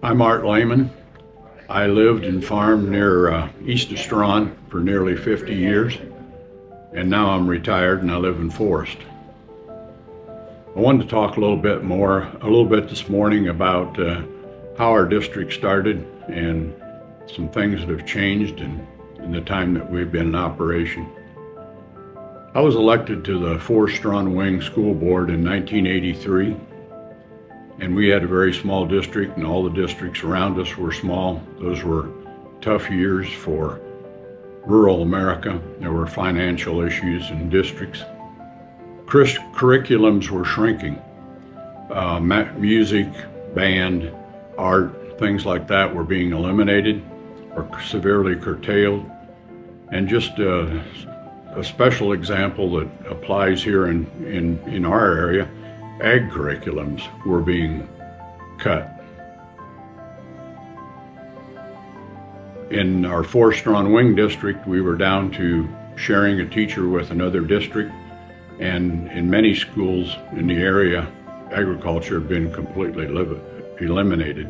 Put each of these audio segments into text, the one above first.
I'm Art Lehmann. I lived and farmed near east of Strawn for nearly 50 years, and now I'm retired and I live in Forrest. I wanted to talk a little bit this morning about how our district started and some things that have changed in the time that we've been in operation. I was elected to the Forrest Strawn Wing School Board in 1983. And we had a very small district, and all the districts around us were small. Those were tough years for rural America. There were financial issues in districts. Curriculums were shrinking. Music, band, art, things like that were being eliminated or severely curtailed. And just a special example that applies here in our area, ag curriculums were being cut. In our Forrest Strawn Wing district, we were down to sharing a teacher with another district, and in many schools in the area, agriculture had been completely eliminated.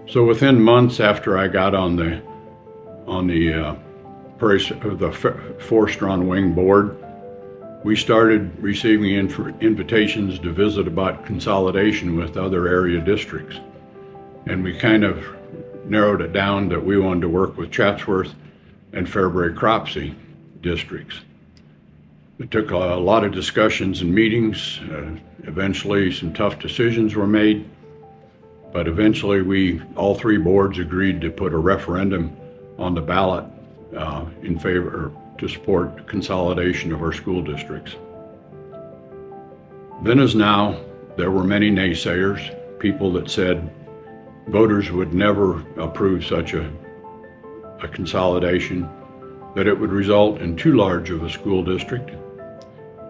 So within months after I got on the Forrest Strawn Wing board, we started receiving invitations to visit about consolidation with other area districts. And we kind of narrowed it down that we wanted to work with Chatsworth and Fairbury-Cropsey districts. It took a lot of discussions and meetings. Eventually some tough decisions were made, but eventually all three boards agreed to put a referendum on the ballot in favor to support consolidation of our school districts. Then as now, there were many naysayers, people that said voters would never approve such a consolidation, that it would result in too large of a school district,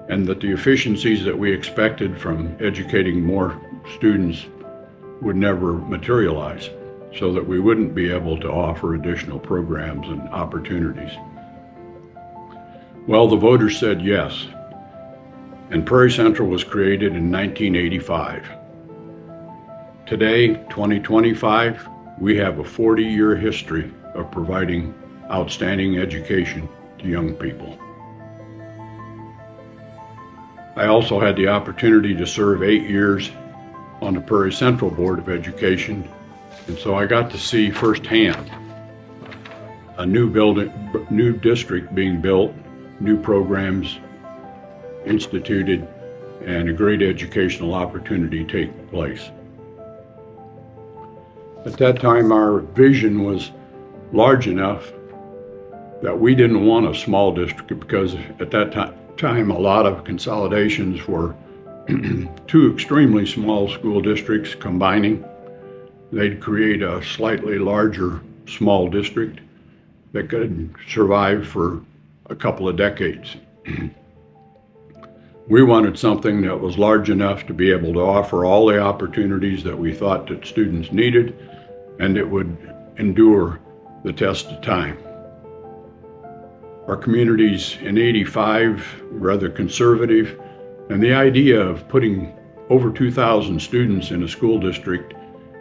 and that the efficiencies that we expected from educating more students would never materialize, so that we wouldn't be able to offer additional programs and opportunities. Well, the voters said yes, and Prairie Central was created in 1985. Today, 2025, we have a 40-year history of providing outstanding education to young people. I also had the opportunity to serve 8 years on the Prairie Central Board of Education, and so I got to see firsthand a new district being built, new programs instituted, and a great educational opportunity take place. At that time, our vision was large enough that we didn't want a small district, because at that time a lot of consolidations were two extremely small school districts combining. They'd create a slightly larger small district that could survive for a couple of decades. We wanted something that was large enough to be able to offer all the opportunities that we thought that students needed, and it would endure the test of time. Our communities in '85 rather conservative, and the idea of putting over 2,000 students in a school district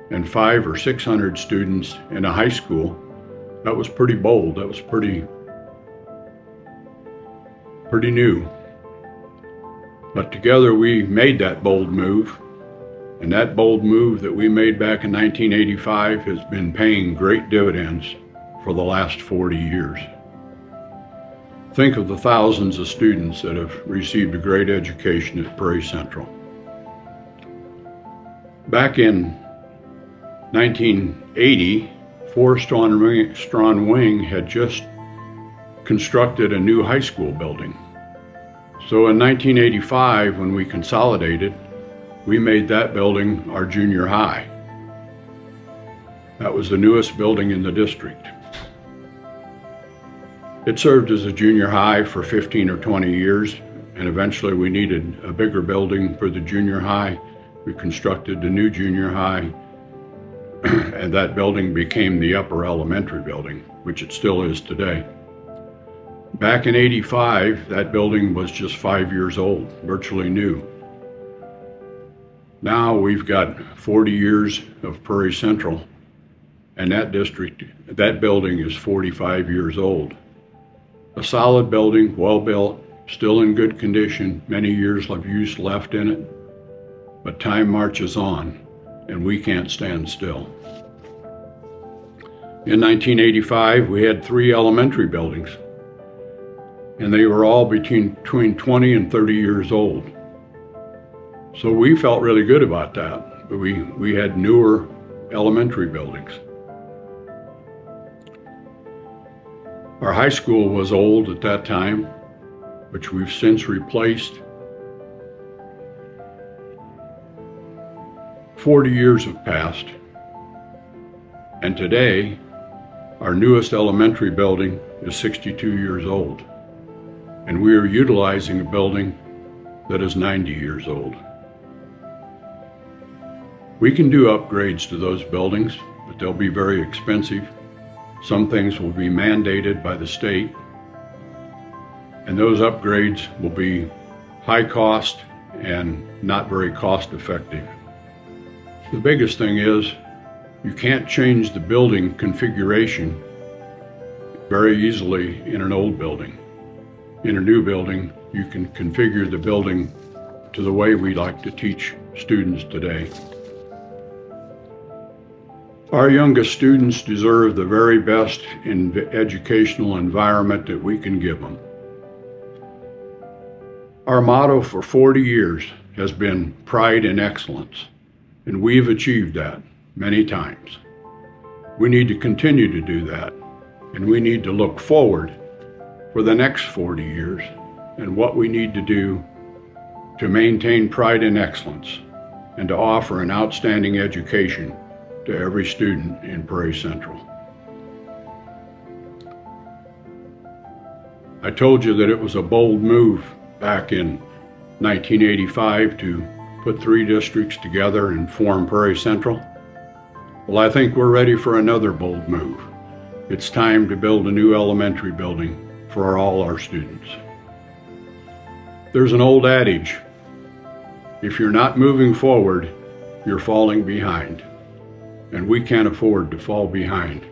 and 500 or 600 students in a high school, that was pretty bold. That was pretty new. But together we made that bold move, and that bold move that we made back in 1985 has been paying great dividends for the last 40 years. Think of the thousands of students that have received a great education at Prairie Central. Back in 1980, Forrest Strawn Wing had just constructed a new high school building. So in 1985, when we consolidated, we made that building our junior high. That was the newest building in the district. It served as a junior high for 15 or 20 years, and eventually we needed a bigger building for the junior high. We constructed the new junior high, and that building became the upper elementary building, which it still is today. Back in '85, that building was just 5 years old, virtually new. Now we've got 40 years of Prairie Central, and that building is 45 years old. A solid building, well built, still in good condition, many years of use left in it, but time marches on, and we can't stand still. In 1985, we had 3 elementary buildings, and they were all between 20 and 30 years old. So we felt really good about that. We had newer elementary buildings. Our high school was old at that time, which we've since replaced. 40 years have passed, and today our newest elementary building is 62 years old, and we are utilizing a building that is 90 years old. We can do upgrades to those buildings, but they'll be very expensive. Some things will be mandated by the state, and those upgrades will be high cost and not very cost effective. The biggest thing is you can't change the building configuration very easily in an old building. In a new building, you can configure the building to the way we like to teach students today. Our youngest students deserve the very best educational environment that we can give them. Our motto for 40 years has been pride in excellence, and we've achieved that many times. We need to continue to do that, and we need to look forward for the next 40 years and what we need to do to maintain pride in excellence and to offer an outstanding education to every student in Prairie Central. I told you that it was a bold move back in 1985 to put 3 districts together and form Prairie Central. Well, I think we're ready for another bold move. It's time to build a new elementary building for all our students. There's an old adage, if you're not moving forward, you're falling behind. And we can't afford to fall behind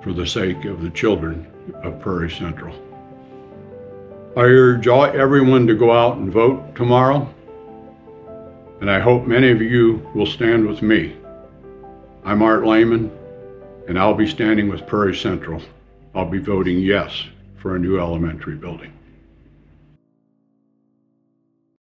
for the sake of the children of Prairie Central. I urge everyone to go out and vote tomorrow, and I hope many of you will stand with me. I'm Art Lehmann, and I'll be standing with Prairie Central. I'll be voting yes for a new elementary building.